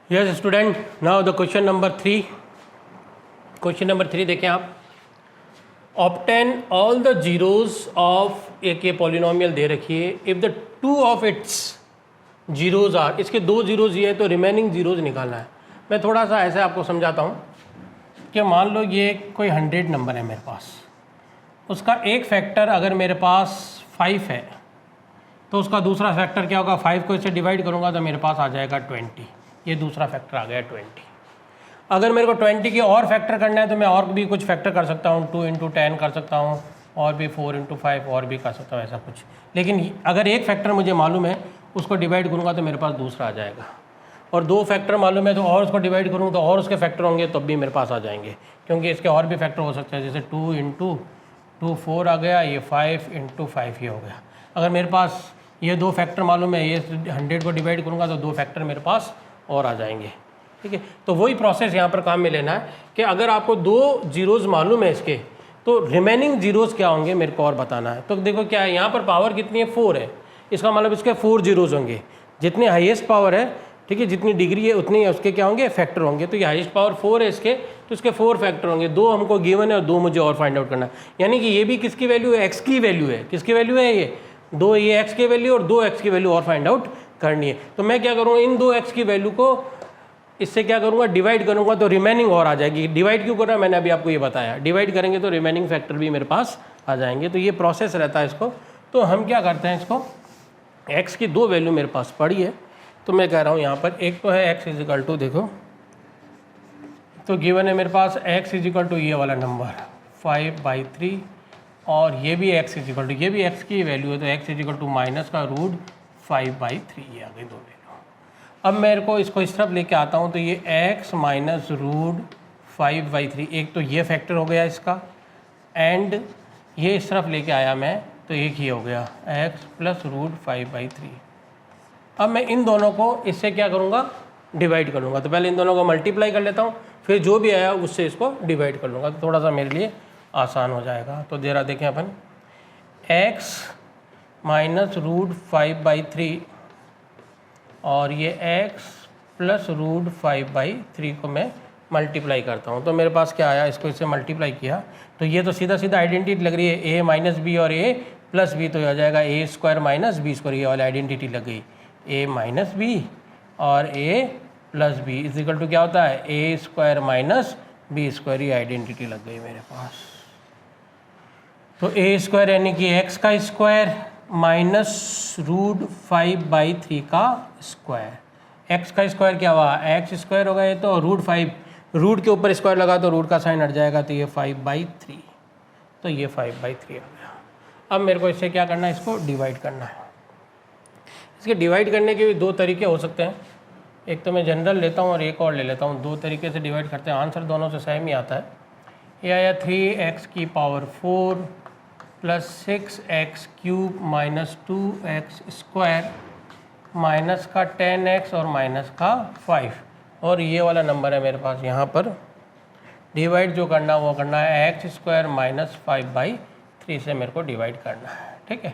Yes student, now the question number 3. Question number 3 देखें आप. Obtain all the zeros of एक polynomial दे रखी है. If the two of its zeros are, इसके दो जीरोज ये है तो रिमेनिंग जीरोज निकालना है. मैं थोड़ा सा ऐसे आपको समझाता हूँ कि मान लो ये कोई 100 नंबर है मेरे पास, उसका एक फैक्टर अगर मेरे पास 5 है तो उसका दूसरा फैक्टर क्या होगा. 5 को इससे डिवाइड करूँगा तो मेरे पास आ जाएगा 20. ये दूसरा फैक्टर आ गया 20. अगर मेरे को 20 की और फैक्टर करना है तो मैं और भी कुछ फैक्टर कर सकता हूँ. 2 × 10 कर सकता हूँ, और भी 4 × 5 और भी कर सकता हूँ, ऐसा कुछ. लेकिन अगर एक फैक्टर मुझे मालूम है उसको डिवाइड करूँगा तो मेरे पास दूसरा आ जाएगा. और दो फैक्टर मालूम है तो और उसको डिवाइड करूँ तो और उसके फैक्टर होंगे तब भी मेरे पास आ जाएंगे, क्योंकि इसके और भी फैक्टर हो सकते हैं. जैसे 2 × 2 4 आ गया, ये 5 × 5 ये हो गया. अगर मेरे पास ये दो फैक्टर मालूम है, ये 100 को डिवाइड करूँगा तो दो फैक्टर मेरे पास और आ जाएंगे. ठीक है, तो वही प्रोसेस यहाँ पर काम में लेना है कि अगर आपको दो जीरोज़ मालूम है इसके, तो रिमेनिंग जीरोज़ क्या होंगे मेरे को और बताना है. तो देखो क्या है, यहाँ पर पावर कितनी है, 4 है. इसका मतलब इसके 4 जीरोज़ होंगे. जितनी हाईएस्ट पावर है, ठीक है, जितनी डिग्री है उतनी उसके क्या होंगे, फैक्टर होंगे. तो ये हाईएस्ट पावर 4 है इसके, तो इसके 4 फैक्टर होंगे. दो हमको गिवन है और दो मुझे और फाइंड आउट करना है. यानी कि ये भी किसकी वैल्यू है, एक्स की वैल्यू है. किसकी वैल्यू है, ये दो, ये एक्स की वैल्यू और दो एक्स की वैल्यू और फाइंड आउट करनी है. तो मैं क्या करूँगा, इन दो एक्स की वैल्यू को इससे क्या करूँगा, डिवाइड करूँगा तो रिमेनिंग और आ जाएगी. डिवाइड क्यों कर रहा है, मैंने अभी आपको ये बताया. डिवाइड करेंगे तो रिमेनिंग फैक्टर भी मेरे पास आ जाएंगे. तो ये प्रोसेस रहता है इसको. तो हम क्या करते हैं, इसको एक्स की दो वैल्यू मेरे पास पड़ी है, तो मैं कह रहा हूँ यहाँ पर एक तो है एक्स इज इक्वल टू, देखो तो गिवन है मेरे पास एक्स इज इक्वल टू ये वाला नंबर 5/3, और ये भी एक्स इज इक्वल टू, ये भी एक्स की वैल्यू है तो x is equal to minus का रूट 5/3. ये आ गई दो वैल्यू. अब मेरे को इसको इस तरफ लेके आता हूँ तो ये x माइनस रूट 5/3, एक तो ये फैक्टर हो गया इसका, एंड ये इस तरफ लेके आया मैं तो एक ही हो गया x प्लस रूट 5/3. अब मैं इन दोनों को इससे क्या करूँगा, डिवाइड कर लूँगा. तो पहले इन दोनों को मल्टीप्लाई कर लेता हूँ, फिर जो भी आया उससे इसको डिवाइड कर लूँगा. तो थोड़ा सा मेरे लिए आसान हो जाएगा. तो जरा देखें अपन, x माइनस रूट 5/3 और ये x प्लस रूट 5/3 को मैं मल्टीप्लाई करता हूँ. तो मेरे पास क्या आया, इसको इससे मल्टीप्लाई किया तो ये तो सीधा सीधा आइडेंटिटी लग रही है, a माइनस बी और a प्लस बी, तो आ जाएगा a square minus b square. ये वाली आइडेंटिटी लग गई, a माइनस बी और a plus b is equal to क्या होता है, a square minus b square. ये आइडेंटिटी लग गई मेरे पास. तो a स्क्वायर यानी कि x का स्क्वायर माइनस रूट 5/3 का स्क्वायर. x का स्क्वायर क्या हुआ, x स्क्वायर होगा ये, तो रूट 5, रूट के ऊपर स्क्वायर लगा तो रूट का साइन हट जाएगा, तो ये 5/3. तो ये 5/3 आ गया. अब मेरे को इससे क्या करना है, इसको डिवाइड करना है. इसके डिवाइड करने के भी दो तरीके हो सकते हैं. एक तो मैं जनरल लेता हूँ और एक और ले लेता हूँ. दो तरीके से डिवाइड करते हैं, आंसर दोनों से सेम ही आता है. ये आया 3x⁴ plus 6x³ minus 2x² minus का 10x और माइनस का 5. और ये वाला नंबर है मेरे पास, यहाँ पर डिवाइड जो करना वो करना है x² माइनस 5/3 से मेरे को डिवाइड करना है. ठीक है,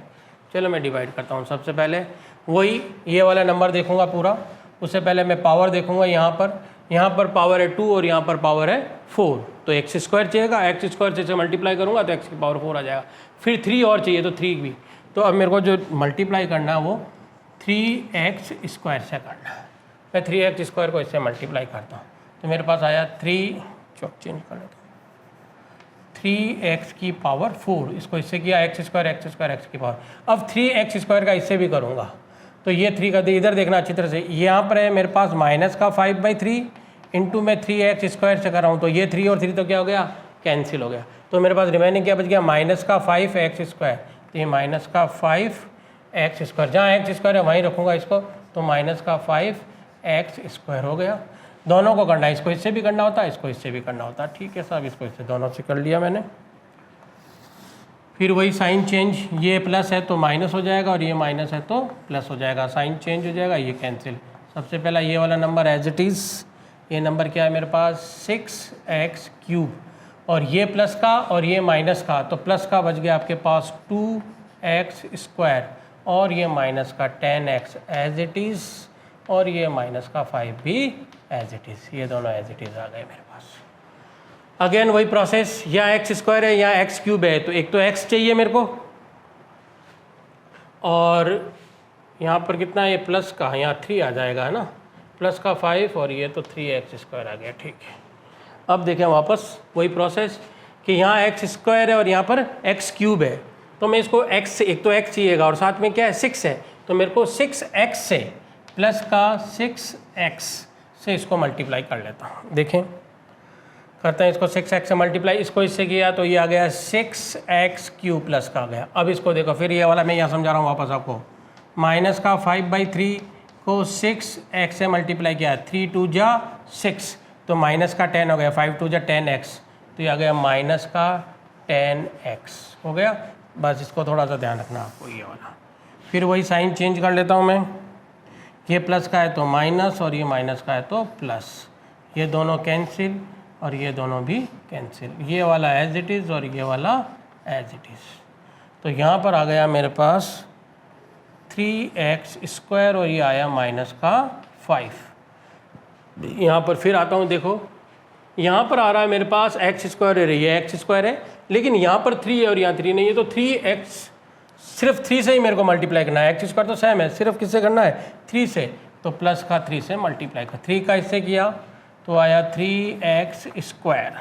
चलो मैं डिवाइड करता हूँ. सबसे पहले वही ये वाला नंबर देखूँगा पूरा, उससे पहले मैं पावर देखूँगा. यहाँ पर पावर है 2 और यहाँ पर पावर है 4, तो x² चाहिएगा. x² से मल्टीप्लाई करूँगा तो x की पावर 4 आ जाएगा. फिर 3 और चाहिए तो 3 भी. तो अब मेरे को जो मल्टीप्लाई करना है वो 3x² से करना है. मैं 3x² को इससे मल्टीप्लाई करता हूँ तो मेरे पास आया 3, चौक चेंज कर लेता हूँ, 3x की पावर 4. इसको इससे किया x² x की पावर. अब 3x² का इससे भी करूँगा तो ये 3 का इधर देखना अच्छी तरह से. यहाँ पर है मेरे पास माइनस का 5/3 इंटू मैं 3x² से कर रहा हूँ, तो ये 3 और 3 तो क्या हो गया, कैंसिल हो गया. तो मेरे पास रिमेनिंग क्या बच गया, माइनस का 5x². तो ये माइनस का 5x², जहाँ x² है वहीं रखूँगा इसको, तो माइनस का 5x² हो गया. दोनों को करना है, इसको इससे भी करना होता है, इसको इससे भी करना होता है. ठीक है साहब, इसको इससे दोनों से कर लिया मैंने. फिर वही साइन चेंज, ये प्लस है तो माइनस हो जाएगा और ये माइनस है तो प्लस हो जाएगा. साइन चेंज हो जाएगा, ये कैंसिल. सबसे पहला ये वाला नंबर एज इट इज़, ये नंबर क्या है मेरे पास 6x³ और ये प्लस का और ये माइनस का, तो प्लस का बच गया आपके पास 2x² और ये माइनस का 10x एज इट इज़, और ये माइनस का 5 भी एज इट इज़, ये दोनों एज इट इज़ आ गए मेरे पास। अगेन वही प्रोसेस, या एक्स स्क्वायर है या एक्स क्यूब है, तो एक तो एक्स चाहिए मेरे को, और यहाँ पर कितना है, ये प्लस का, यहाँ 3 आ जाएगा है ना, प्लस का 5 और ये तो 3x² आ गया। ठीक है, अब देखें वापस वही प्रोसेस कि यहाँ एक्स स्क्वायर है और यहाँ पर एक्स क्यूब है, तो मैं इसको x से, एक तो x चाहिएगा और साथ में क्या है 6 है, तो मेरे को 6x से प्लस का 6x से इसको मल्टीप्लाई कर लेता हूँ। देखें करते हैं इसको 6x से मल्टीप्लाई, इसको इससे किया तो ये आ गया 6x³ प्लस का आ गया। अब इसको देखो, फिर ये वाला मैं यहाँ समझा रहा हूँ वापस आपको, माइनस का 5/3 को 6x से मल्टीप्लाई किया, 3 2 जा 6, तो माइनस का 10 हो गया, 5 2 जा 10x, तो ये आ गया माइनस का 10x हो गया। बस इसको थोड़ा सा ध्यान रखना आपको, ये वाला। फिर वही साइन चेंज कर लेता हूँ मैं, ये प्लस का है तो माइनस और ये माइनस का है तो प्लस, ये दोनों कैंसिल और ये दोनों भी कैंसिल, ये वाला एज इट इज़ और ये वाला एज इट इज़। तो यहाँ पर आ गया मेरे पास 3x² और ये आया माइनस का 5। यहाँ पर फिर आता हूँ, देखो यहाँ पर आ रहा है मेरे पास x² है, ये x² है, लेकिन यहाँ पर 3 है और यहाँ 3 नहीं है, तो 3x सिर्फ 3 से ही मेरे को मल्टीप्लाई करना है, x² तो सेम है, सिर्फ किससे करना है 3 से, तो प्लस का 3 से मल्टीप्लाई कर, 3 का इससे किया तो आया 3x²।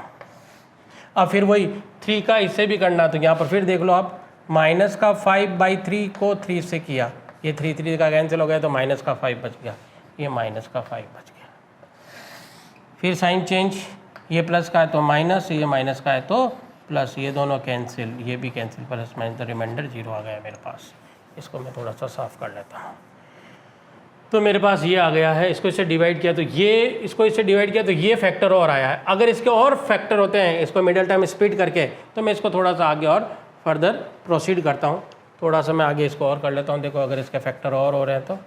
अब फिर वही 3 का इससे भी करना, तो यहाँ पर फिर देख लो आप, माइनस का 5/3 को 3 से किया, ये 3 का कैंसिल हो गया तो माइनस का 5 बच गया, ये माइनस का 5 बच गया। फिर साइन चेंज, ये प्लस का है तो माइनस, ये माइनस का है तो प्लस, ये दोनों कैंसिल, ये भी cancel, plus minus the remainder 0 आ गया मेरे पास। इसको मैं थोड़ा सा साफ कर लेता हूँ, तो मेरे पास ये आ गया है, इसको इससे डिवाइड किया तो ये, इसको इससे डिवाइड किया तो ये फैक्टर और आया है। अगर इसके और फैक्टर होते हैं, इसको मिडिल टर्म स्प्लिट करके, तो मैं इसको थोड़ा सा आगे और फर्दर प्रोसीड करता हूँ, थोड़ा सा मैं आगे इसको और कर लेता हूँ। देखो अगर इसके फैक्टर और हो रहे हैं तो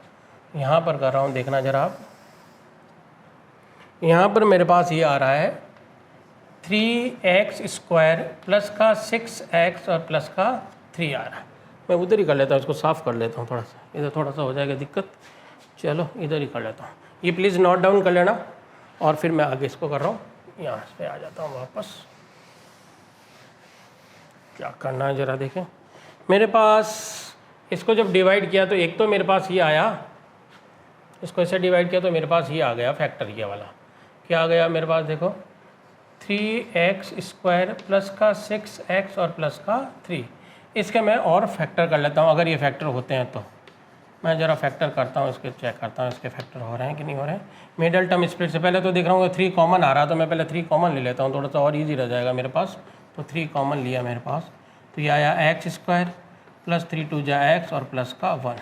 यहाँ पर कर रहा हूँ, देखना ज़रा आप, यहाँ पर मेरे पास ये आ रहा है 3x² प्लस का 6x और प्लस का 3 आ रहा है। मैं उधर ही कर लेता हूँ, इसको साफ़ कर लेता हूँ थोड़ा सा, इधर थोड़ा सा हो जाएगा दिक्कत, चलो इधर ही कर लेता हूँ। ये प्लीज़ नोट डाउन कर लेना, और फिर मैं आगे इसको कर रहा हूँ, यहाँ से आ जाता हूँ वापस। क्या करना है ज़रा देखें, मेरे पास इसको जब डिवाइड किया तो एक तो मेरे पास ये आया, इसको ऐसे डिवाइड किया तो मेरे पास ये आ गया फैक्टर, ये वाला क्या आ गया मेरे पास, देखो 3x² प्लस का 6x और प्लस का 3। इसके मैं और फैक्टर कर लेता हूँ, अगर ये फैक्टर होते हैं तो मैं ज़रा फैक्टर करता हूँ, इसके चेक करता हूँ इसके फैक्टर हो रहे हैं कि नहीं हो रहे हैं। मिडल टर्म स्प्लिट से पहले तो देख रहा हूँ 3 कॉमन आ रहा, तो मैं पहले 3 कॉमन ले लेता हूँ, थोड़ा सा और ईजी रह जाएगा मेरे पास। तो 3 कॉमन लिया मेरे पास, तो ये आया x² प्लस 3 2 जा x और प्लस का 1।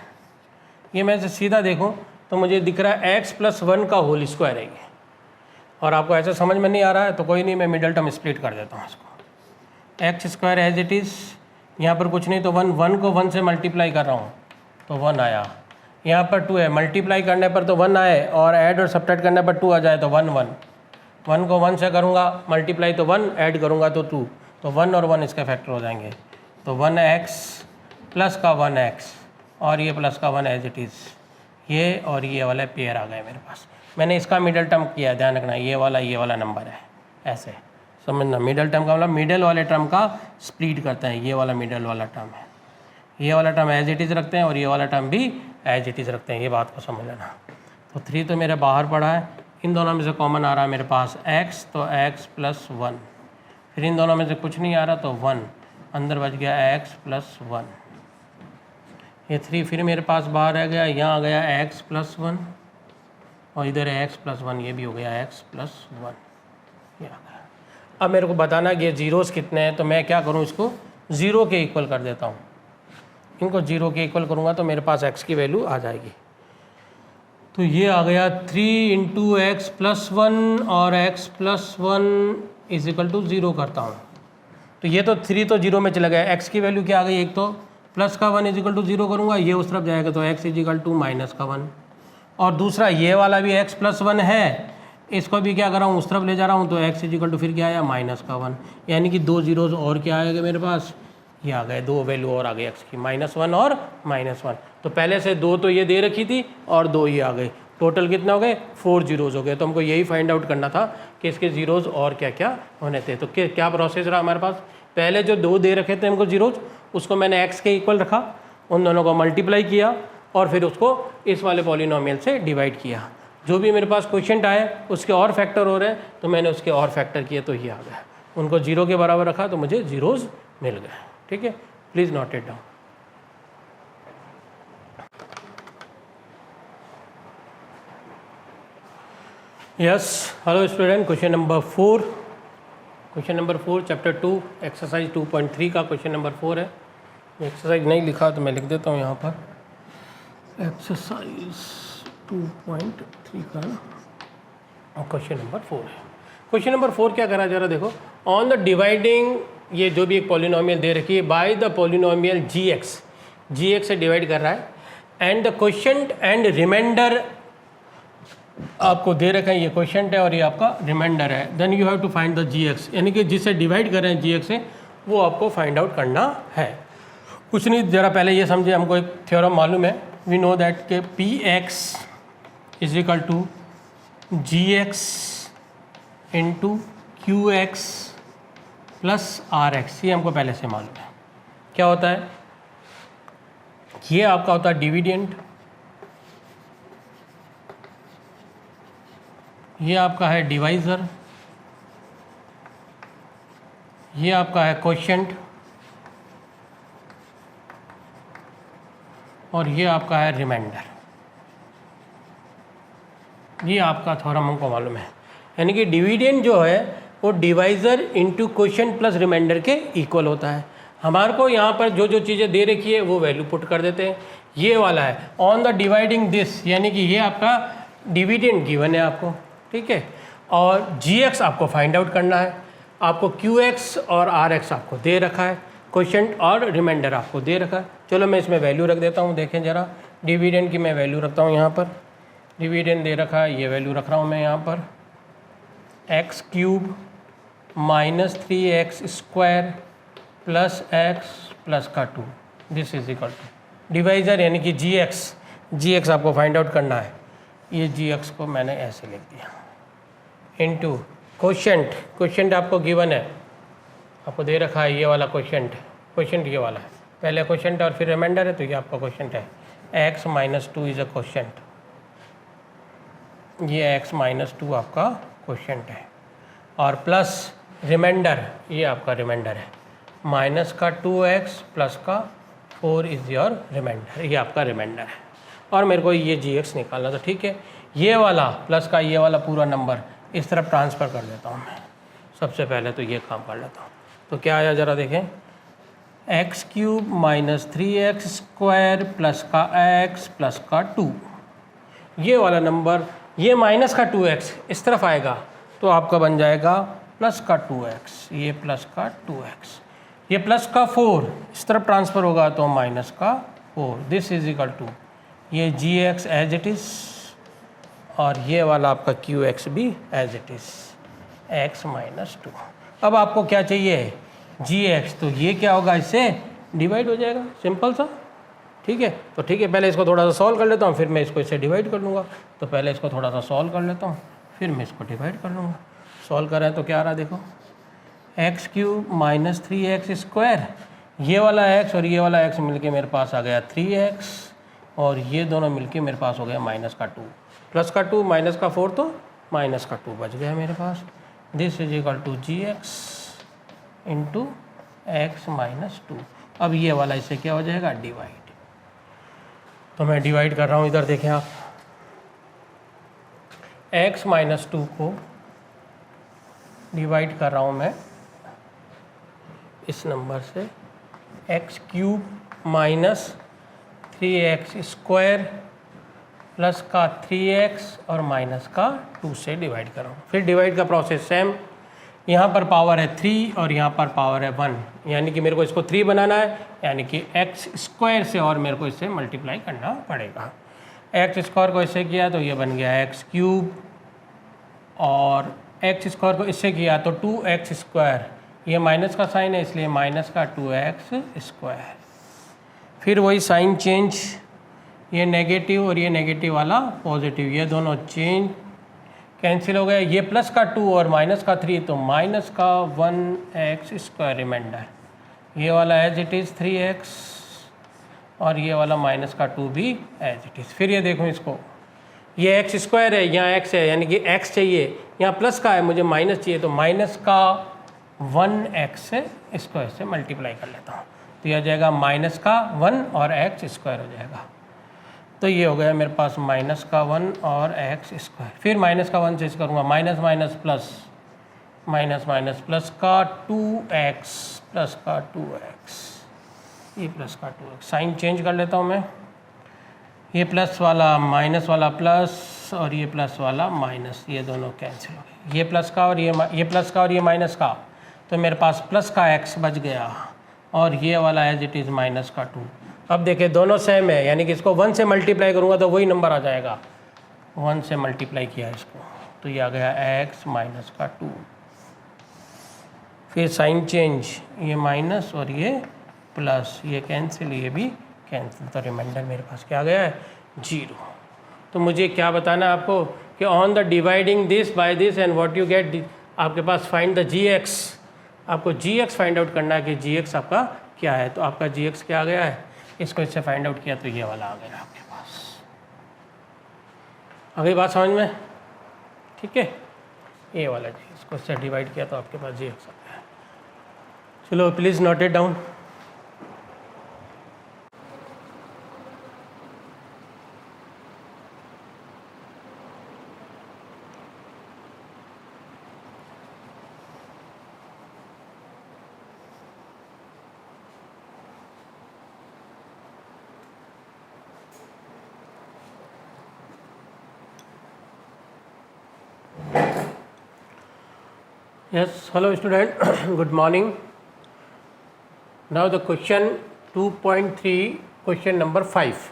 ये मैं सीधा देखूँ तो मुझे दिख रहा है x + 1 का होल स्क्वायर है ये, और आपको ऐसा समझ में नहीं आ रहा है तो कोई नहीं, मैं मिडल टर्म स्प्लिट कर देता हूँ इसको। x² एज इट इज़, यहाँ पर कुछ नहीं तो 1 को 1 से मल्टीप्लाई कर रहा हूँ तो 1 आया, यहाँ पर 2 है, मल्टीप्लाई करने पर तो 1 आए और ऐड और सब्ट्रैक्ट करने पर 2 आ जाए तो 1 1 को 1 से करूँगा मल्टीप्लाई तो 1, ऐड करूँगा तो 2, तो 1 और 1 इसके फैक्टर हो जाएंगे, तो 1x प्लस का 1x और ये प्लस का 1 एज इट इज़, ये और ये वाला पेयर आ गए मेरे पास। मैंने इसका मिडल टर्म किया, ध्यान रखना ये वाला नंबर है, ऐसे समझना। मिडल टर्म का मतलब मिडल वाले टर्म का स्प्लिट करते हैं, ये वाला मिडल वाला टर्म है, ये वाला टर्म एज इट इज़ रखते हैं और ये वाला टर्म भी एज इट इज़ रखते हैं, ये बात को समझ लेना। तो 3 तो मेरे बाहर पड़ा है, इन दोनों में से कॉमन आ रहा है मेरे पास x, तो x + 1, फिर इन दोनों में से कुछ नहीं आ रहा तो 1, अंदर बच गया x + 1, ये 3 फिर मेरे पास बाहर रह गया, यहाँ आ गया x + 1 और इधर है x + 1, ये भी हो गया x + 1, ये आ गया। अब मेरे को बताना कि ये जीरोज़ कितने हैं, तो मैं क्या करूँ, इसको 0 के इक्वल कर देता हूँ। इनको 0 के इक्वल करूँगा तो मेरे पास x की वैल्यू आ जाएगी। तो ये आ गया 3 × x + 1 और x + 1 = 0 करता हूँ, तो ये तो 3 तो 0 में चला गया, x की वैल्यू क्या आ गई, एक तो प्लस का 1 = 0 करूँगा, ये उस तरफ जाएगा तो x = -1, और दूसरा ये वाला भी x + 1 है, इसको भी क्या कर रहा हूँ उस तरफ ले जा रहा हूँ, तो x फिर क्या आया -1, यानी कि 2 जीरोज़ और क्या आएगा मेरे पास, ये आ गए 2 वैल्यू और आ गई x की, -1 और -1। तो पहले से 2 तो ये दे रखी थी और 2 ये आ गई, टोटल कितना हो गए 4 जीरोज़ हो गए। तो हमको यही फाइंड आउट करना था कि इसके ज़ीरोज़ और क्या क्या होने थे। तो क्या प्रोसेस रहा हमारे पास, पहले जो 2 दे रखे थे हमको ज़ीरोज़, उसको मैंने x के इक्वल रखा, उन दोनों को मल्टीप्लाई किया और फिर उसको इस वाले पॉलिनोमियल से डिवाइड किया। जो भी मेरे पास क्वेश्चन आए उसके और फैक्टर हो रहे हैं तो मैंने उसके और फैक्टर किए तो ये आ गया। उनको 0 के बराबर रखा तो मुझे ज़ीरोज़ मिल गए। ठीक है, please note it down. Yes, hello student, question number 4 chapter 2 exercise 2.3 का क्वेश्चन नंबर 4 है। एक्सरसाइज नहीं लिखा तो मैं लिख देता हूँ यहाँ पर, एक्सरसाइज 2.3 का क्वेश्चन नंबर 4 है। क्वेश्चन नंबर 4 क्या करा जरा देखो, ऑन द डिवाइडिंग, ये जो भी एक पॉलिनोमियल दे रखी है by the polynomial g x से डिवाइड कर रहा है, and the quotient and remainder आपको दे रखा है, ये क्वोशिएंट है और ये आपका रिमाइंडर है। Then you have to find the g x, यानी कि जिससे डिवाइड कर रहे हैं जी एक्स से वो आपको फाइंड आउट करना है। कुछ नहीं, ज़रा पहले ये समझे, हमको एक थ्योरम मालूम है, वी नो दैट के p x is equal to g x into q x plus r x, ये हमको पहले से मालूम है। क्या होता है, ये आपका होता है डिविडेंड, ये आपका है डिवाइज़र, ये आपका है क्वोशिएंट और ये आपका है रिमाइंडर। ये आपका थ्योरम हमको मालूम है, यानी कि डिविडेंड जो है वो divisor into quotient plus remainder के इक्वल होता है। हमारे को यहाँ पर जो जो चीज़ें दे रखी है वो वैल्यू पुट कर देते हैं। ये वाला है ऑन द डिवाइडिंग दिस, यानी कि ये आपका डिविडेंड गिवन है आपको, ठीक है, और जी एक्स आपको फाइंड आउट करना है। आपको क्यू एक्स और आर एक्स आपको दे रखा है, क्वोशिएंट और रिमाइंडर आपको दे रखा है। चलो मैं इसमें वैल्यू रख देता हूँ, देखें ज़रा, डिविडेंड की मैं वैल्यू रखता हूँ यहाँ पर, डिविडेंड दे रखा है, ये वैल्यू रख रहा हूँ मैं यहाँ पर, x cube minus 3x square plus x plus का 2, this is equal to divisor यानी कि जी एक्स आपको फाइंड आउट करना है। ये जी एक्स को मैंने ऐसे लिख दिया, इनटू क्वोशिएंट आपको गिवन है, आपको दे रखा है ये वाला क्वोशिएंट ये वाला है, पहले क्वोशिएंट और फिर रिमाइंडर है, तो ये आपका क्वोशिएंट है, x minus 2 is a quotient, ये x माइनस 2 आपका क्वोशिएंट है, और प्लस रिमाइंडर, ये आपका रिमाइंडर है, माइनस का 2x प्लस का 4 इज़ योर रिमाइंडर, ये आपका रिमाइंडर है। और मेरे को ये जी एक्स निकालना, तो ठीक है, ये वाला प्लस का ये वाला पूरा नंबर इस तरफ ट्रांसफ़र कर देता हूँ मैं। सबसे पहले तो ये काम कर लेता हूँ, तो क्या आया ज़रा देखें, x cube minus 3x square plus का x प्लस का 2, ये वाला नंबर, ये माइनस का 2x इस तरफ आएगा तो आपका बन जाएगा प्लस का 2x, ये प्लस का 2x, ये प्लस का 4 इस तरफ ट्रांसफ़र होगा तो माइनस का 4, दिस इज इक्वल टू ये g x as it is और ये वाला आपका क्यू एक्स भी as it is, x minus 2। अब आपको क्या चाहिए, जी एक्स, तो ये क्या होगा, इससे डिवाइड हो जाएगा, सिंपल सा, ठीक है। तो ठीक है, पहले इसको थोड़ा सा सॉल्व कर लेता हूँ, फिर मैं इसको इससे डिवाइड कर लूँगा। तो पहले इसको थोड़ा सा सॉल्व कर लेता हूँ, फिर मैं इसको डिवाइड कर लूँगा। सॉल्व कर रहे हैं तो क्या आ रहा है देखो, x cube minus 3x square, ये वाला x और ये वाला x मिलके मेरे पास आ गया 3x, और ये दोनों मिलके मेरे पास हो गया माइनस का 2, प्लस का 2 माइनस का 4, तो माइनस का 2 बच गया मेरे पास। This is equal to g x into x minus 2। अब ये वाला इससे क्या हो जाएगा, डिवाइड। तो मैं डिवाइड कर रहा हूँ, इधर देखें आप, एक्स माइनस 2 को डिवाइड कर रहा हूँ मैं इस नंबर से, x cube minus 3x square plus का 3x और माइनस का 2 से डिवाइड कर रहा हूँ। फिर डिवाइड का प्रोसेस सेम, यहाँ पर पावर है 3 और यहाँ पर पावर है 1, यानी कि मेरे को इसको 3 बनाना है, यानी कि एक्स स्क्वायर से और मेरे को इससे मल्टीप्लाई करना पड़ेगा। एक्स स्क्वायर को इससे किया तो ये बन गया एक्स क्यूब, और एक्स स्क्वायर को इससे किया तो 2x स्क्वायर, ये माइनस का साइन है इसलिए माइनस का 2x स्क्वायर। फिर वही साइन चेंज, ये नेगेटिव और ये नेगेटिव वाला पॉजिटिव, ये दोनों चेंज कैंसिल हो गए। ये प्लस का 2 और माइनस का 3, तो माइनस का 1x² रिमाइंडर, ये वाला एज इट इज़ 3x और ये वाला माइनस का 2 भी एज इट इज़। फिर ये देखो इसको, ये x² है, यहाँ x है, यानी कि x चाहिए, यहाँ प्लस का है, मुझे माइनस चाहिए, तो माइनस का 1x² से मल्टीप्लाई कर लेता हूँ, तो यह आ जाएगा माइनस का 1 और x² हो जाएगा। तो ये हो गया मेरे पास माइनस का 1 और x²। फिर माइनस का 1 से इस करूँगा, minus minus plus, minus minus plus का 2x प्लस का 2x, ये प्लस का 2x। साइन चेंज कर लेता हूँ मैं, ये प्लस वाला माइनस वाला प्लस और ये प्लस वाला माइनस, ये दोनों कैंसिल हो गए। ये प्लस का और ये प्लस का और ये माइनस का, तो मेरे पास प्लस का x बच गया और ये वाला एज इट इज़ माइनस का 2। अब देखें दोनों सेम है, यानी कि इसको 1 से मल्टीप्लाई करूँगा तो वही नंबर आ जाएगा। 1 से मल्टीप्लाई किया इसको, तो ये आ गया x माइनस का 2। फिर साइन चेंज, ये माइनस और ये प्लस, ये कैंसिल, ये भी कैंसिल, तो रिमाइंडर मेरे पास क्या आ गया है 0। तो मुझे क्या बताना है आपको कि on the dividing this by this and what you get, आपके पास फाइंड द gx, आपको gx फाइंड आउट करना है कि gx आपका क्या है। तो आपका gx क्या आ गया है, इसको इससे फाइंड आउट किया तो ये वाला आ गया आपके पास। आ गई बात समझ में? ठीक है, ये वाला जी, इसको इससे डिवाइड किया तो आपके पास gx आ गया। चलो please note it down. Yes, hello student, good morning. Now the question 2.3, question number 5.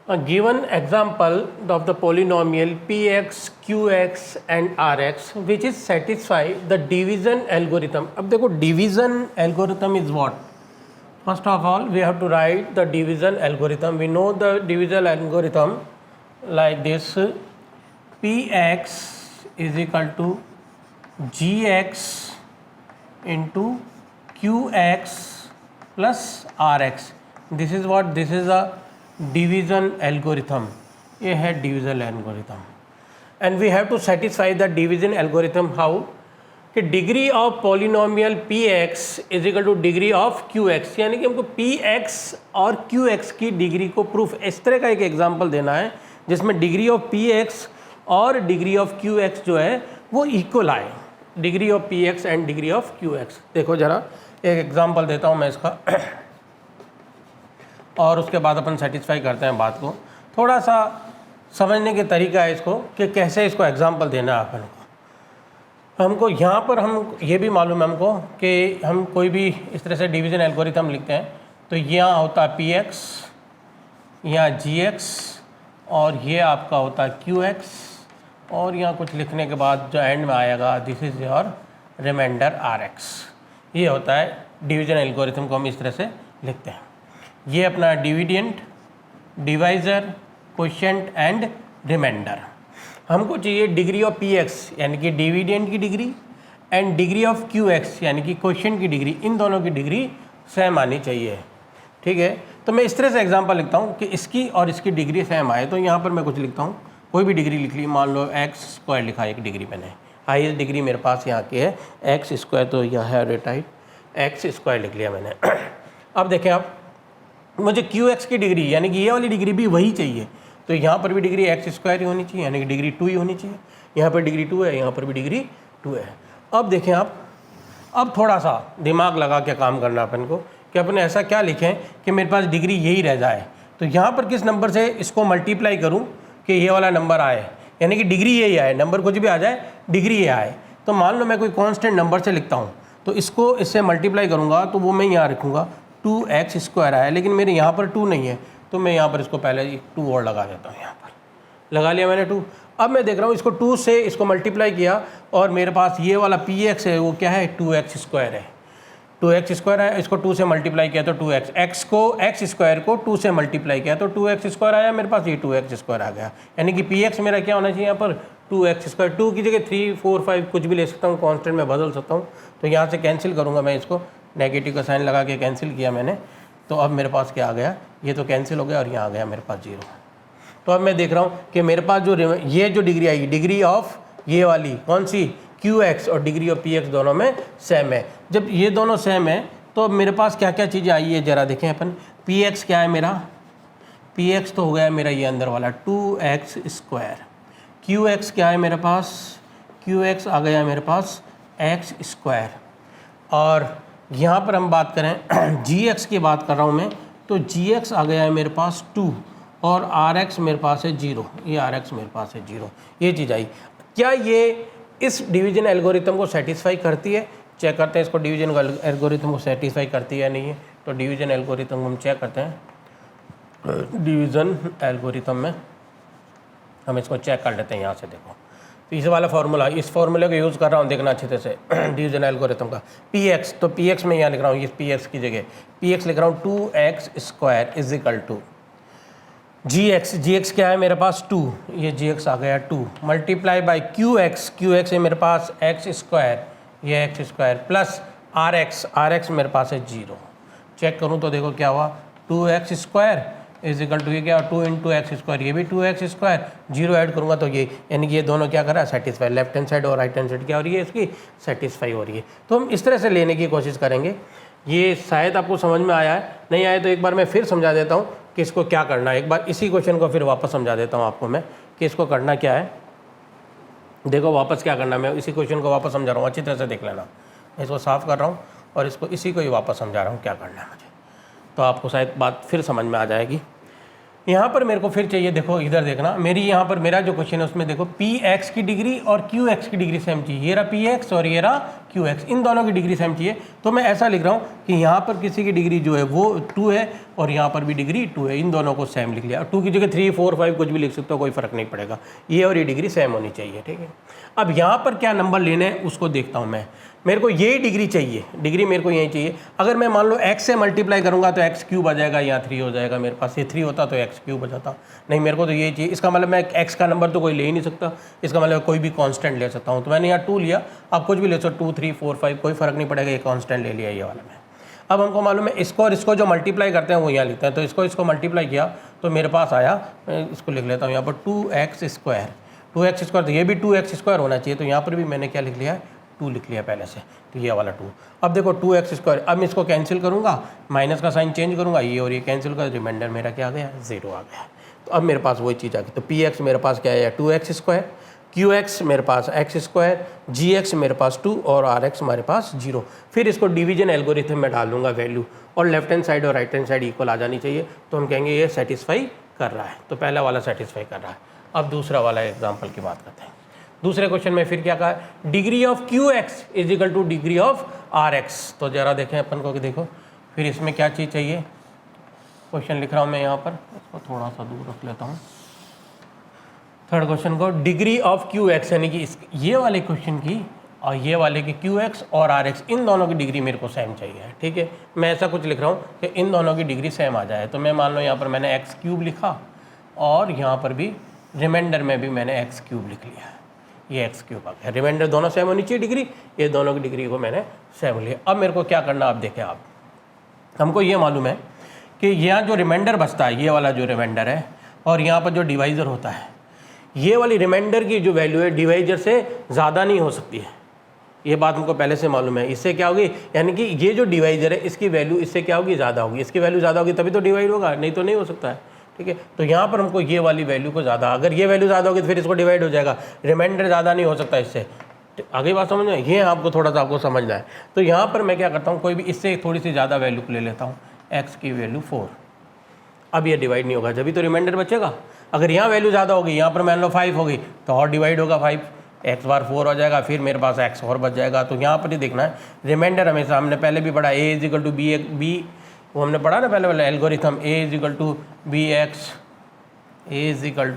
A given example of the polynomial px, qx and rx which is satisfy the division algorithm. अब देखो division algorithm is what? First of all we have to write the division algorithm. We know the division algorithm like this: px is equal to gx into qx plus rx. This is what? This is a division algorithm. ये है division algorithm. And we have to satisfy the division algorithm how? कि degree of polynomial px is equal two degree of qx, यानी कि हमको px और qx की degree को proof, इस तरह का एक एग्जांपल देना है जिसमें डिग्री ऑफ px और डिग्री ऑफ qx जो है वो इक्वल आए, degree of px and degree of qx। देखो जरा एक एग्जांपल देता हूँ मैं इसका और उसके बाद अपन सेटिस्फाई करते हैं बात को। थोड़ा सा समझने के तरीका है इसको कि कैसे इसको एग्जांपल देना है अपन को। हमको यहाँ पर हम ये भी मालूम है हमको कि हम कोई भी इस तरह से डिवीज़न एल्गोरिथम लिखते हैं तो यहाँ होता है px, यहाँ gx और ये आपका होता है qx और यहाँ कुछ लिखने के बाद जो एंड में आएगा this is your remainder rx। ये होता है डिवीज़न एल्गोरिथम को हम इस तरह से लिखते हैं। ये अपना dividend, divisor, quotient and remainder. हमको चाहिए डिग्री ऑफ px यानी कि डिविडेंट की degree and degree of qx यानी कि क्वोशिएंट की डिग्री, इन दोनों की डिग्री सेम आनी चाहिए। ठीक है, तो मैं इस तरह से एग्जांपल लिखता हूँ कि इसकी और इसकी डिग्री सेम आए। तो यहाँ पर मैं कुछ लिखता हूँ, कोई भी डिग्री लिख ली, मान लो x² लिखा है एक डिग्री मैंने, हाईएस्ट डिग्री मेरे पास यहाँ की है x², तो यह है रेटाइट x² लिख लिया मैंने। अब देखें आप, मुझे qx की डिग्री यानी कि ये वाली डिग्री भी वही चाहिए, तो यहाँ पर भी डिग्री x² ही होनी चाहिए यानी कि डिग्री 2 ही होनी चाहिए। यहाँ पर डिग्री 2 है, यहाँ पर भी डिग्री 2 है। अब देखें आप, अब थोड़ा सा दिमाग लगा के काम करना अपन को कि अपन ऐसा क्या लिखें कि मेरे पास डिग्री यही रह जाए। तो यहाँ पर किस नंबर से इसको मल्टीप्लाई करूँ कि ये वाला नंबर आए, यानी कि डिग्री यही आए, नंबर कुछ भी आ जाए डिग्री ये आए। तो मान लो मैं कोई कांस्टेंट नंबर से लिखता हूँ तो इसको इससे मल्टीप्लाई करूँगा तो वो मैं यहाँ रखूँगा 2x² आया, लेकिन मेरे यहाँ पर 2 नहीं है तो मैं यहाँ पर इसको पहले 2 और लगा देता हूँ। यहाँ पर लगा लिया मैंने 2। अब मैं देख रहा हूँ इसको 2 से इसको मल्टीप्लाई किया और मेरे पास ये वाला px है वो क्या है 2x² है। 2x स्क्वायर आया, इसको 2 से मल्टीप्लाई किया तो 2x, x स्क्वायर को 2 से मल्टीप्लाई किया तो 2x स्क्वायर आया मेरे पास, ये 2x स्क्वायर आ गया। यानी कि px मेरा क्या होना चाहिए यहाँ पर 2x स्क्वायर, 2 की जगह 3 4 5 कुछ भी ले सकता हूँ, कांस्टेंट में बदल सकता हूँ। तो यहाँ से कैंसिल करूँगा मैं, इसको नेगेटिव का साइन लगा के कैंसिल किया मैंने, तो अब मेरे पास क्या आ गया, ये तो कैंसिल हो गया और यहाँ आ गया मेरे पास 0। तो अब मैं देख रहा हूँ कि मेरे पास ये जो डिग्री आएगी, डिग्री ऑफ ये वाली कौन सी QX और डिग्री ऑफ PX दोनों में सेम है। जब ये दोनों सेम है तो मेरे पास क्या क्या चीज़ें आई है ज़रा देखें अपन। PX क्या है मेरा, PX तो हो गया मेरा ये अंदर वाला 2x स्क्वायर। QX क्या है मेरे पास, QX आ गया मेरे पास x स्क्वायर। और यहाँ पर हम बात करें GX की बात कर रहा हूँ मैं, तो GX आ गया है मेरे पास 2 और RX मेरे पास है 0, ये RX मेरे पास है 0। ये चीज़ आई। क्या ये इस डिवीजन एल्गोरिथम को सेटिस्फाई करती है, चेक करते हैं इसको, डिवीजन एल्गोरिथम को सेटिस्फाई करती है या नहीं है। तो डिवीजन एल्गोरिथम हम चेक करते हैं, डिवीजन एल्गोरिथम में हम इसको चेक कर लेते हैं। यहाँ से देखो, तो इस वाला फार्मूला, इस फार्मूले को यूज़ कर रहा हूँ, देखना अच्छे से डिवीजन एल्गोरिथम का। PX, तो PX में यहाँ लिख रहा हूँ, इस PX की जगह PX लिख रहा हूँ 2x square is equal to GX क्या है मेरे पास 2, ये GX आ गया 2 मल्टीप्लाई बाई QX है मेरे पास x स्क्वायर, ये x स्क्वायर प्लस RX मेरे पास है 0। चेक करूँ तो देखो क्या हुआ, 2x square is equal to ये क्या, 2 इंटू एक्स स्क्वायर, ये भी 2x स्क्वायर, 0 ऐड करूँगा तो ये, यानी कि ये दोनों क्या कर रहा है, सेटिस्फाई। लेफ्ट हैंड साइड और राइट हैंड साइड क्या हो रही है, इसकी सेटिस्फाई हो रही है। तो हम इस तरह से लेने की कोशिश करेंगे। ये शायद आपको समझ में आया है, नहीं आया तो एक बार मैं फिर समझा देता हूँ कि इसको क्या करना है। एक बार इसी क्वेश्चन को फिर वापस समझा देता हूँ आपको मैं कि इसको करना क्या है। देखो वापस क्या करना है, मैं इसी क्वेश्चन को वापस समझा रहा हूँ, अच्छी तरह से देख लेना। इसको साफ़ कर रहा हूँ और इसको इसी को ही वापस समझा रहा हूँ क्या करना है मुझे, तो आपको शायद बात फिर समझ में आ जाएगी। यहाँ पर मेरे को फिर चाहिए, देखो इधर देखना, मेरी यहाँ पर मेरा जो क्वेश्चन है उसमें देखो PX की डिग्री और QX की डिग्री सेम चाहिए। ये रहा PX और ये रहा QX, इन दोनों की डिग्री सेम चाहिए। तो मैं ऐसा लिख रहा हूँ कि यहाँ पर किसी की डिग्री जो है वो 2 है और यहाँ पर भी डिग्री 2 है, इन दोनों को सेम लिख लिया। 2 की जगह 3 4 5 कुछ भी लिख सकते हो, कोई फ़र्क नहीं पड़ेगा, ये और ये डिग्री सेम होनी चाहिए, ठीक है। अब यहाँ पर क्या नंबर लेने हैं उसको देखता हूँ मैं, मेरे को यही डिग्री चाहिए, डिग्री मेरे को यही चाहिए। अगर मैं मान लो x से मल्टीप्लाई करूँगा तो x क्यूब आ जाएगा, यहाँ 3 हो जाएगा मेरे पास, ये 3 होता तो x क्यूब हो जाता। नहीं, मेरे को तो यही चाहिए। इसका मतलब मैं x का नंबर तो कोई ले ही नहीं सकता, इसका मतलब कोई भी कांस्टेंट ले सकता हूँ। तो मैंने यहाँ 2 लिया, आप कुछ भी ले सकते, 2 3 4 5 कोई फ़र्क नहीं पड़ेगा, ये कांस्टेंट ले लिया ये वाला मैं। अब हमको मालूम है इसको और इसको जो मल्टीप्लाई करते हैं वो यहाँ लिखते हैं, तो इसको मल्टीप्लाई किया तो मेरे पास आया, इसको लिख लेता हूँ यहाँ पर 2x स्क्वायर, तो ये भी 2x स्क्वायर होना चाहिए। तो यहाँ पर भी मैंने क्या लिख लिया है, 2 लिख लिया पहले से, तो ये वाला 2। अब देखो 2x स्क्वायर, अब मैं इसको कैंसिल करूँगा, माइनस का साइन चेंज करूँगा, ये और ये कैंसिल कर, रिमाइंडर मेरा क्या आ गया, 0 आ गया। तो अब मेरे पास वही चीज़ आ गई। तो PX मेरे पास क्या है, 2x स्क्वायर, QX मेरे पास x स्क्वायर, GX मेरे पास 2 और RX हमारे पास 0। फिर इसको डिवीजन एल्गोरिथम में डाल दूँगा वैल्यू, और लेफ्ट हैंड साइड और राइट हैंड साइड इक्वल आ जानी चाहिए, तो हम कहेंगे ये सेटिस्फाई कर रहा है। तो पहला वाला सेटिस्फाई कर रहा है। अब दूसरा वाला एग्जाम्पल की बात करते हैं। दूसरे क्वेश्चन में फिर क्या कहा, degree of QX is equal two degree of RX। तो ज़रा देखें अपन को कि देखो फिर इसमें क्या चीज़ चाहिए, क्वेश्चन लिख रहा हूँ मैं यहाँ पर, इसको थोड़ा सा दूर रख लेता हूँ। थर्ड क्वेश्चन को डिग्री ऑफ QX, यानी कि ये वाले क्वेश्चन की और ये वाले की QX और RX इन दोनों की डिग्री मेरे को सेम चाहिए, ठीक है। मैं ऐसा कुछ लिख रहा हूँ कि इन दोनों की डिग्री सेम आ जाए। तो मैं मान लो यहाँ पर मैंने x क्यूब लिखा और यहाँ पर भी रिमाइंडर में भी मैंने x क्यूब लिख लिया, ये x क्यूब आ गया। रिमाइंडर दोनों सेम होनी चाहिए डिग्री, ये दोनों की डिग्री को मैंने सेम लिया। अब मेरे को क्या करना, आप देखें, आप हमको ये मालूम है कि यहाँ जो रिमाइंडर बचता है, ये वाला जो रिमाइंडर है, और यहाँ पर जो डिवाइज़र होता है, ये वाली रिमाइंडर की जो वैल्यू है डिवाइजर से ज़्यादा नहीं हो सकती है। ये बात हमको पहले से मालूम है। इससे क्या होगी, यानी कि ये जो डिवाइजर है इसकी वैल्यू इससे क्या होगी, ज़्यादा होगी। इसकी वैल्यू ज़्यादा होगी तभी तो डिवाइड होगा, नहीं तो नहीं हो सकता है, ठीक है। तो यहाँ पर हमको ये वाली वैल्यू को ज़्यादा, अगर ये वैल्यू ज़्यादा होगी तो फिर इसको डिवाइड हो जाएगा, रिमाइंडर ज़्यादा नहीं हो सकता इससे। आगे बात समझ में, ये आपको थोड़ा सा आपको समझना है। तो यहाँ पर मैं क्या करता हूँ, कोई भी इससे थोड़ी सी ज़्यादा वैल्यू ले लेता हूँ, x की वैल्यू 4। अब ये डिवाइड नहीं होगा, जब तो रिमाइंडर बचेगा। अगर यहाँ वैल्यू ज़्यादा होगी, यहाँ पर मान लो 5 होगी तो और डिवाइड होगा 5, x बार 4 हो जाएगा, फिर मेरे पास x और बच जाएगा। तो यहाँ पर ही देखना है रिमाइंडर, हमेशा हमने पहले भी पढ़ा a is equal to b, वो हमने पढ़ा ना पहले वाला algorithm, a is equal to bx, a is equal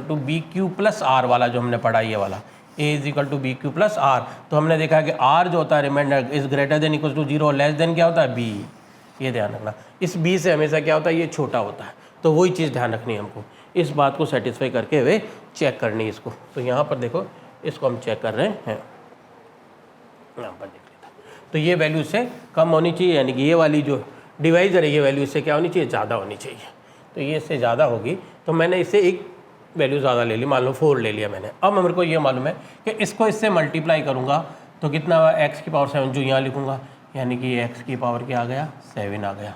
to b q plus r वाला जो हमने पढ़ा, ये वाला a is equal to b q plus r. तो हमने देखा कि आर जो होता है remainder is greater than equal to 0 और लेस देन क्या होता है बी। ये ध्यान रखना, इस बी से हमेशा क्या होता है, ये छोटा होता है। तो वही चीज़ ध्यान रखनी है हमको, इस बात को सेटिस्फाई करके हुए चेक करनी है इसको। तो यहाँ पर देखो, इसको हम चेक कर रहे हैं, यहाँ पर देख लेते हैं। तो ये वैल्यू से कम होनी चाहिए, यानी कि ये वाली जो डिवाइजर है ये वैल्यू इससे क्या होनी चाहिए, ज़्यादा होनी चाहिए। तो ये इससे ज़्यादा होगी, तो मैंने इससे एक वैल्यू ज़्यादा ले ली, मान लो 4 ले लिया मैंने। अब मेरे को ये मालूम है कि इसको इससे मल्टीप्लाई करूँगा तो कितना हुआ, एक्स की पावर 7 जो यहाँ लिखूँगा, यानी कि एक्स की पावर क्या आ गया, 7 आ गया।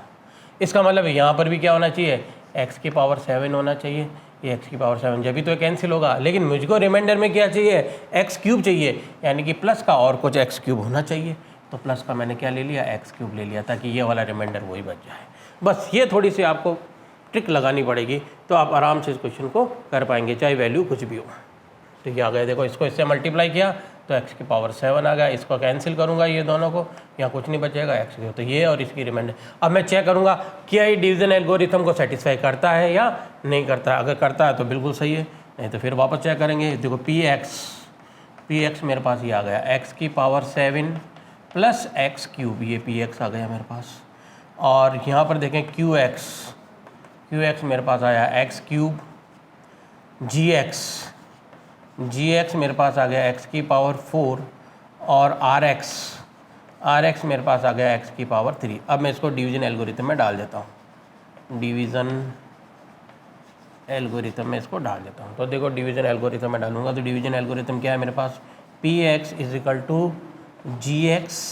इसका मतलब यहाँ पर भी क्या होना चाहिए, एक्स की पावर 7 होना चाहिए। ये एक्स की पावर 7 जब भी तो कैंसिल होगा, लेकिन मुझको रिमाइंडर में क्या चाहिए, एक्स क्यूब चाहिए, यानी कि प्लस का और कुछ एक्स क्यूब होना चाहिए। तो प्लस का मैंने क्या ले लिया, एक्स क्यूब ले लिया, ताकि ये वाला रिमाइंडर वही बच जाए। बस ये थोड़ी सी आपको ट्रिक लगानी पड़ेगी, तो आप आराम से इस क्वेश्चन को कर पाएंगे, चाहे वैल्यू कुछ भी हो। तो ये आ गया, देखो इसको इससे मल्टीप्लाई किया तो एक्स की पावर 7 आ गया। इसको कैंसिल करूंगा ये दोनों को, यहाँ कुछ नहीं बचेगा एक्स की, तो ये और इसकी रिमाइंडर। अब मैं चेक करूंगा क्या ये डिवीजन एल्गोरिथम को सेटिस्फाई करता है या नहीं करता है। अगर करता है तो बिल्कुल सही है, नहीं तो फिर वापस चेक करेंगे। देखो पी एक्स मेरे पास ये आ गया, एक्स की पावर 7 प्लस एक्स क्यूब, ये पी एक्स आ गया मेरे पास। और यहाँ पर देखें क्यू एक्स मेरे पास आया एक्स क्यूब, जी एक्स मेरे पास आ गया एक्स की पावर 4, और आर एक्स मेरे पास आ गया एक्स की पावर 3। अब मैं इसको डिवीजन एल्गोरिथम में डाल देता हूँ, डिवीज़न एल्गोरिथम में इसको डाल देता हूँ। तो देखो डिवीजन एल्गोरिथम में डालूंगा तो डिवीजन एल्गोरिथम क्या है मेरे पास, p x is equal to g x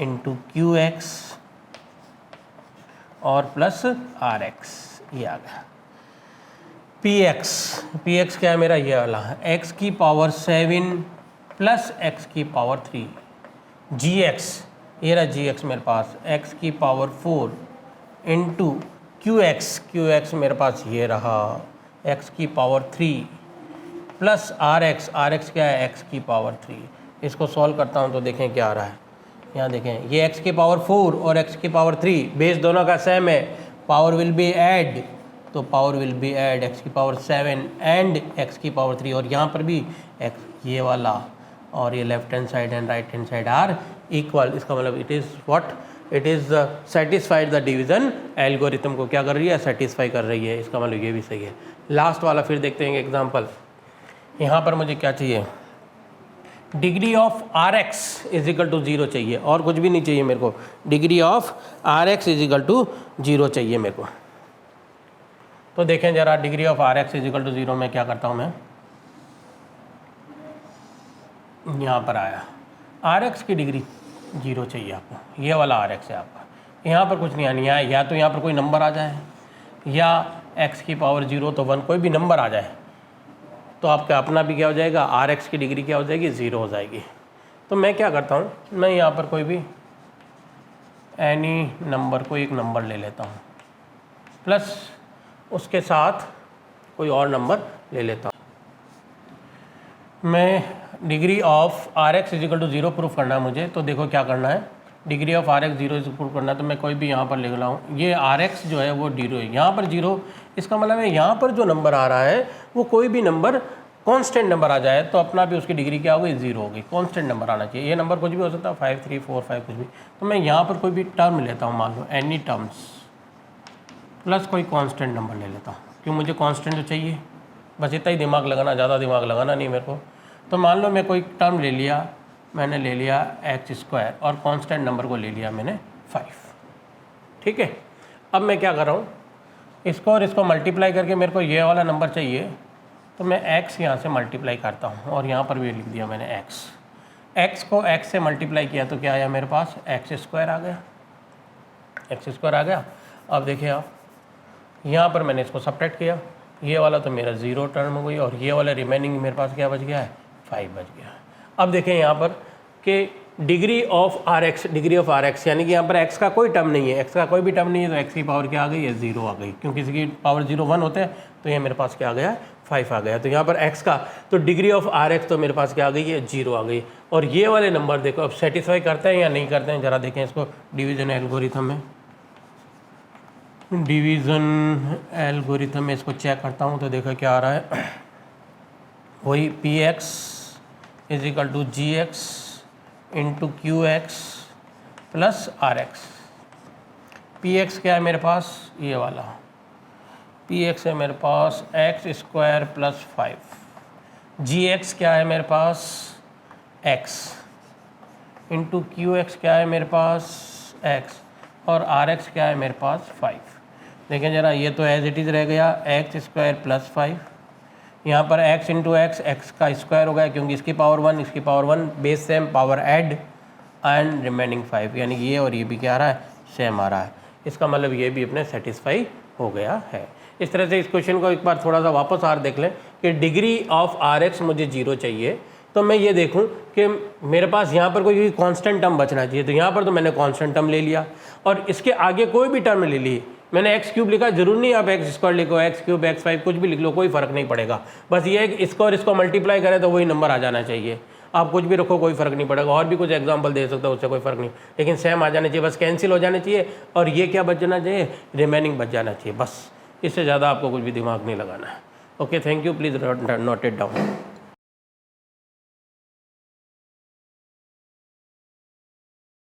into q x और प्लस आर एक्स, ये आ गया। पी एक्स क्या है मेरा, ये वाला है, एक्स की पावर 7 प्लस एक्स की पावर 3, जी एक्स, ये रहा जी एक्स मेरे पास, एक्स की पावर 4 इंटू क्यू एक्स मेरे पास ये रहा, एक्स की पावर 3 प्लस आर एक्स क्या है, एक्स की पावर 3। इसको सॉल्व करता हूँ तो देखें क्या आ रहा है, यहाँ देखें ये एक्स की पावर 4 और एक्स की पावर 3 बेस दोनों का सेम है, पावर विल बी ऐड, तो power will be add x की पावर 7 एंड एक्स की पावर 3, और यहाँ पर भी एक्स ये वाला और ये left hand side and right hand side are equal. इसका मतलब it is what, it is satisfied the division algorithm को क्या कर रही है, सेटिस्फाई कर रही है। इसका मतलब ये भी सही है। लास्ट वाला फिर देखते हैं एग्जाम्पल। यहाँ पर मुझे क्या चाहिए, degree of r x is equal to 0 चाहिए, और कुछ भी नहीं चाहिए मेरे को, degree of r x is equal to 0 चाहिए मेरे को। तो देखें जरा, degree of r x is equal to 0 में क्या करता हूँ मैं, यहाँ पर आया आर एक्स की डिग्री 0 चाहिए आपको, ये वाला आर एक्स है आपका, यहाँ पर कुछ नहीं आनी है, या तो यहाँ पर कोई नंबर आ जाए या एक्स की पावर 0 तो 1 कोई भी नंबर आ जाए तो आपका अपना भी क्या हो जाएगा, आर एक्स की डिग्री क्या हो जाएगी, 0 हो जाएगी। तो मैं क्या करता हूँ, मैं यहाँ पर कोई भी एनी नंबर को एक नंबर ले लेता हूँ प्लस उसके साथ कोई और नंबर ले लेता हूँ। मैं degree of r x is equal to 0 proof करना है मुझे, तो देखो क्या करना है, degree of r x 0 is proof करना है। तो मैं कोई भी यहाँ पर लिख रहा हूँ, ये आर एक्स जो है वो 0 है, यहाँ पर 0, इसका मतलब है यहाँ पर जो नंबर आ रहा है वो कोई भी नंबर कांस्टेंट नंबर आ जाए तो अपना भी उसकी डिग्री क्या होगी, 0 होगी। कांस्टेंट नंबर आना चाहिए, ये नंबर कुछ भी हो सकता है, 5 3 4 5 कुछ भी। तो मैं यहाँ पर कोई भी टर्म लेता हूँ, मान लो एनी टर्म्स प्लस कोई कांस्टेंट नंबर ले लेता हूँ, क्यों मुझे कांस्टेंट जो चाहिए, बस इतना ही दिमाग लगाना, ज़्यादा दिमाग लगाना नहीं मेरे को। तो मान लो मैं कोई टर्म ले लिया, मैंने ले लिया x² और कांस्टेंट नंबर को ले लिया मैंने 5, ठीक है। अब मैं क्या कर रहा हूँ, इसको और इसको मल्टीप्लाई करके मेरे को ये वाला नंबर चाहिए, तो मैं x यहाँ से मल्टीप्लाई करता हूँ और यहाँ पर भी लिख दिया मैंने x को x से मल्टीप्लाई किया तो क्या आया मेरे पास, x² आ गया, x² आ गया। अब देखिए आप, यहाँ पर मैंने इसको सब्ट्रैक्ट किया, ये वाला तो मेरा 0 टर्म हो गई और ये वाला रिमेनिंग मेरे पास क्या बच गया है, 5 बच गया। अब देखें यहाँ पर कि डिग्री ऑफ आर एक्स यानी कि यहाँ पर x का कोई टर्म नहीं है, x का कोई भी टर्म नहीं है, तो x की पावर क्या आ गई है, 0 आ गई, क्योंकि इसकी पावर 0 1 होते हैं, तो ये मेरे पास क्या आ गया, 5 आ गया। तो यहाँ पर x का तो डिग्री ऑफ आर एक्स तो मेरे पास क्या आ गई है, 0 आ गई। और ये वाले नंबर देखो अब सेटिस्फाई करते हैं या नहीं करते हैं, ज़रा देखें इसको डिवीज़न एल्गोरिथम में, डिवीज़न एल्गोरिथम में इसको चेक करता हूँ तो देखो क्या आ रहा है, वही p x is equal to g x into q x plus r x. P x क्या है मेरे पास, ये वाला पी एक्स है मेरे पास एक्स स्क्वायर प्लस 5। जी एक्स क्या है मेरे पास एक्स इंटू क्यू एक्स क्या है मेरे पास एक्स और आर एक्स क्या है मेरे पास 5। देखें ज़रा, ये तो एज इट इज़ रह गया एक्स स्क्वायर प्लस 5। यहाँ पर x इंटू एक्स का स्क्वायर हो गया क्योंकि इसकी पावर 1 इसकी power 1 base same power add and remaining 5, यानी कि ये और ये भी क्या आ रहा है, सेम आ रहा है। इसका मतलब ये भी अपने सेटिस्फाई हो गया है। इस तरह से इस क्वेश्चन को एक बार थोड़ा सा वापस और देख लें कि डिग्री ऑफ आर एक्स मुझे 0 चाहिए, तो मैं ये देखूं कि मेरे पास यहाँ पर कोई कांस्टेंट टर्म बचना चाहिए। तो यहाँ पर तो मैंने कांस्टेंट टर्म ले लिया और इसके आगे कोई भी टर्म ले ली। मैंने एक्स क्यूब लिखा, जरूर नहीं आप एक्स स्क्वायर लिखो, एक्स क्यूब एक्स 5 कुछ भी लिख लो, कोई फ़र्क नहीं पड़ेगा। बस ये है कि इसको और इसको मल्टीप्लाई करें तो वही नंबर आ जाना चाहिए। आप कुछ भी रखो कोई फ़र्क नहीं पड़ेगा। और भी कुछ एग्जांपल दे सकता हूँ, उससे कोई फ़र्क नहीं, लेकिन सेम आ जाना चाहिए, बस कैंसिल हो जाने चाहिए और ये क्या बच जाना चाहिए, रिमेनिंग बच जाना चाहिए। बस इससे ज़्यादा आपको कुछ भी दिमाग नहीं लगाना है। Okay, thank you, please note it down.